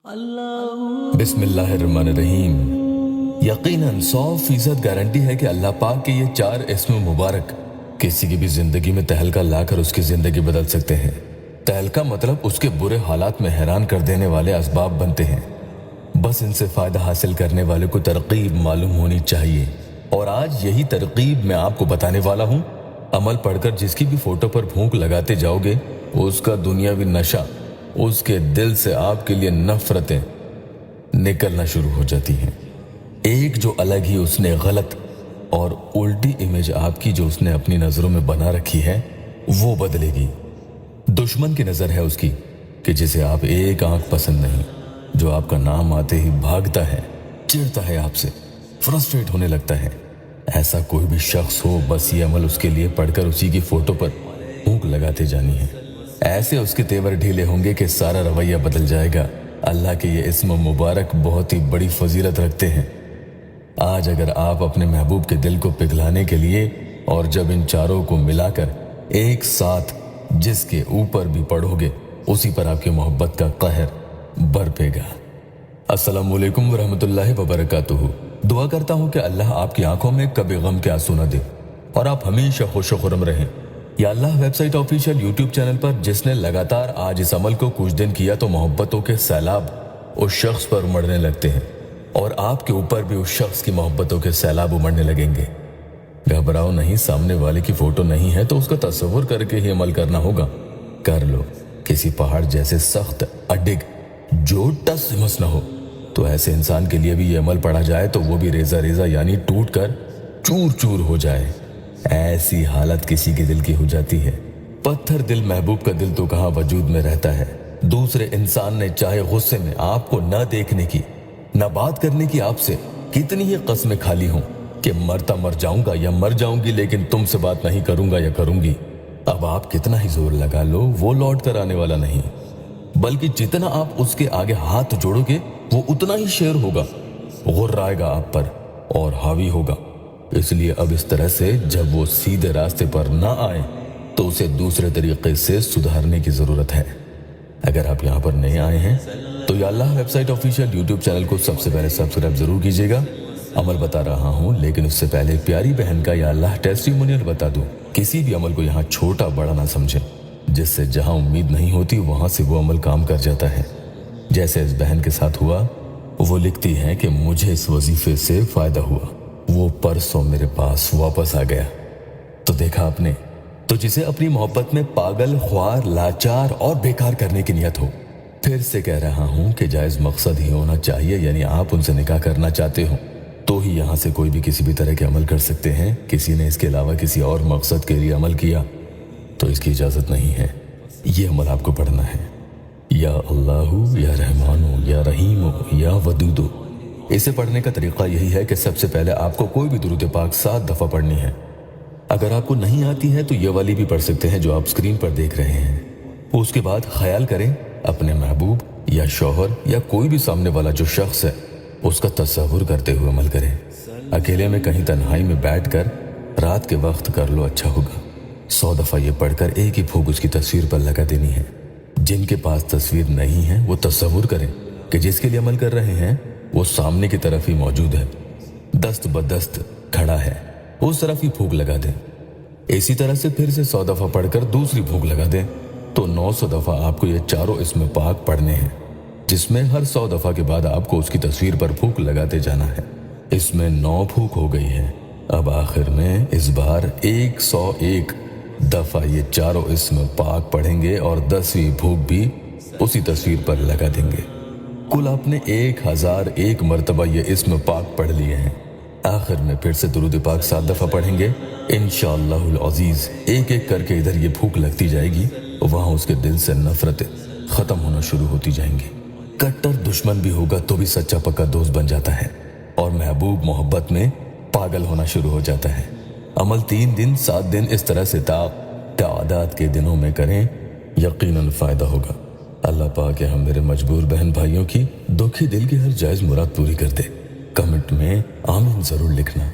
बिस्मिल्लाहिर्रहमानिर्रहीम। यकीनन 100% गारंटी है कि अल्लाह पाक के ये 4 इस्म मुबारक किसी की भी जिंदगी में तहलका लाकर उसकी जिंदगी बदल सकते हैं। तहलका मतलब उसके बुरे हालात में हैरान कर देने वाले असबाब बनते हैं। बस इनसे फायदा हासिल करने वाले को तरकीब मालूम होनी चाहिए, और आज यही तरकीब मैं आपको बताने वाला हूँ। अमल पढ़कर जिसकी भी फोटो पर भूख लगाते जाओगे, उसका दुनियावी नशा, उसके दिल से आपके लिए नफरतें निकलना शुरू हो जाती हैं। एक जो अलग ही उसने गलत और उल्टी इमेज आपकी जो उसने अपनी नजरों में बना रखी है, वो बदलेगी। दुश्मन की नजर है उसकी कि जिसे आप एक आंख पसंद नहीं, जो आपका नाम आते ही भागता है, चिढ़ता है आपसे, फ्रस्ट्रेट होने लगता है। ऐसा कोई भी शख्स हो, बस ये अमल उसके लिए पढ़कर उसी की फोटो पर भूख लगाते जानी है। ऐसे उसके तेवर ढीले होंगे कि सारा रवैया बदल जाएगा। अल्लाह के ये इस्म मुबारक बहुत ही बड़ी फजीलत रखते हैं। आज अगर आप अपने महबूब के दिल को पिघलाने के लिए, और जब इन चारों को मिलाकर एक साथ जिसके ऊपर भी पढ़ोगे, उसी पर आपकी मोहब्बत का कहर बरपेगा। अस्सलामु अलैकुम वरहमतुल्लाहि वबरकातुहू। दुआ करता हूँ कि अल्लाह आपकी आंखों में कभी गम के आंसू न दे और आप हमेशा खुश खुरम रहें। या अल्लाह वेबसाइट ऑफिशियल यूट्यूब चैनल पर जिसने लगातार आज इस अमल को कुछ दिन किया, तो मोहब्बतों के सैलाब उस शख्स पर उमड़ने लगते हैं, और आपके ऊपर भी उस शख्स की मोहब्बतों के सैलाब उमड़ने लगेंगे। घबराओ नहीं, सामने वाले की फोटो नहीं है तो उसका तस्वुर करके ही अमल करना होगा। कर लो। किसी पहाड़ जैसे सख्त अडिग जो टस मस न हो, तो ऐसे इंसान के लिए भी ये अमल पढ़ा जाए तो वो भी रेजा रेजा यानी टूट कर चूर चूर हो जाए। ऐसी हालत किसी के दिल की हो जाती है। पत्थर दिल महबूब का दिल तो कहाँ वजूद में रहता है। दूसरे इंसान ने चाहे गुस्से में आपको न देखने की, न बात करने की आपसे कितनी ही कस्में खाली हों कि मरता मर जाऊंगा या मर जाऊंगी, लेकिन तुमसे बात नहीं करूंगा या करूंगी। अब आप कितना ही जोर लगा लो, वो लौट कर आने वाला नहीं, बल्कि जितना आप उसके आगे हाथ जोड़ोगे वो उतना ही शेर होगा, गुर्राएगा आप पर और हावी होगा। इसलिए अब इस तरह से जब वो सीधे रास्ते पर ना आए, तो उसे दूसरे तरीके से सुधारने की जरूरत है। अगर आप यहाँ पर नए आए हैं तो या अल्लाह वेबसाइट ऑफिशियल यूट्यूब चैनल को सबसे पहले सब्सक्राइब जरूर कीजिएगा। अमल बता रहा हूँ, लेकिन उससे पहले प्यारी बहन का या अल्लाह टेस्टिमोनियल बता दूं। किसी भी अमल को यहाँ छोटा बड़ा ना समझे, जिससे जहाँ उम्मीद नहीं होती वहां से वो अमल काम कर जाता है। जैसे इस बहन के साथ हुआ। वो लिखती है कि मुझे इस वजीफे से फायदा हुआ, वो परसों मेरे पास वापस आ गया। तो देखा आपने, तो जिसे अपनी मोहब्बत में पागल, ख्वार, लाचार और बेकार करने की नियत हो, फिर से कह रहा हूं कि जायज मकसद ही होना चाहिए, यानी आप उनसे निकाह करना चाहते हो तो ही यहां से कोई भी किसी भी तरह के अमल कर सकते हैं। किसी ने इसके अलावा किसी और मकसद के लिए अमल किया तो इसकी इजाजत नहीं है। ये अमल आपको पढ़ना है, या अल्लाहु या रहमानु या रहीमु या वदूदु। इसे पढ़ने का तरीका यही है कि सबसे पहले आपको कोई भी दुरूद पाक 7 दफा पढ़नी है। अगर आपको नहीं आती है तो ये वाली भी पढ़ सकते हैं जो आप स्क्रीन पर देख रहे हैं। उसके बाद ख्याल करें अपने महबूब या शौहर या कोई भी सामने वाला जो शख्स है, उसका तस्वुर करते हुए अमल करें। अकेले में कहीं तन्हाई में बैठकर रात के वक्त कर लो, अच्छा होगा। 100 दफा ये पढ़कर एक ही फूंक उसकी तस्वीर पर लगा देनी है। जिनके पास तस्वीर नहीं है वो तस्वुर करें कि जिसके लिए अमल कर रहे हैं वो सामने की तरफ ही मौजूद है, दस्त बदस्त खड़ा है, उस तरफ ही फूंक लगा दें। इसी तरह से फिर से 100 दफा पढ़कर दूसरी फूंक लगा दें, तो 900 दफा आपको ये चारों इस्म पाक पढ़ने हैं, जिसमें हर 100 दफा के बाद आपको उसकी तस्वीर पर फूंक लगाते जाना है। इसमें 9 फूंक हो गई है। अब आखिर में इस बार 101 दफा ये चारों इस्म पाक पढ़ेंगे और 10वीं फूंक भी उसी तस्वीर पर लगा देंगे। कुल आपने 1001 मरतबा ये इस्म पाक पढ़ लिए हैं। आखिर में फिर से दुरूद पाक 7 दफा पढ़ेंगे। इंशाअल्लाहुल अजीज एक एक करके इधर ये फूंक लगती जाएगी, वहां उसके दिल से नफरतें खत्म होना शुरू होती जाएंगी। कट्टर दुश्मन भी होगा तो भी सच्चा पक्का दोस्त बन जाता है, और महबूब मोहब्बत में पागल होना शुरू हो जाता है। अमल 3 दिन 7 दिन इस तरह से तादाद के दिनों में करें, यकीनन फायदा होगा। अल्लाह पाक हम मेरे मजबूर बहन भाइयों की दुखी दिल की हर जायज मुराद पूरी कर दे। कमेंट में आमीन जरूर लिखना।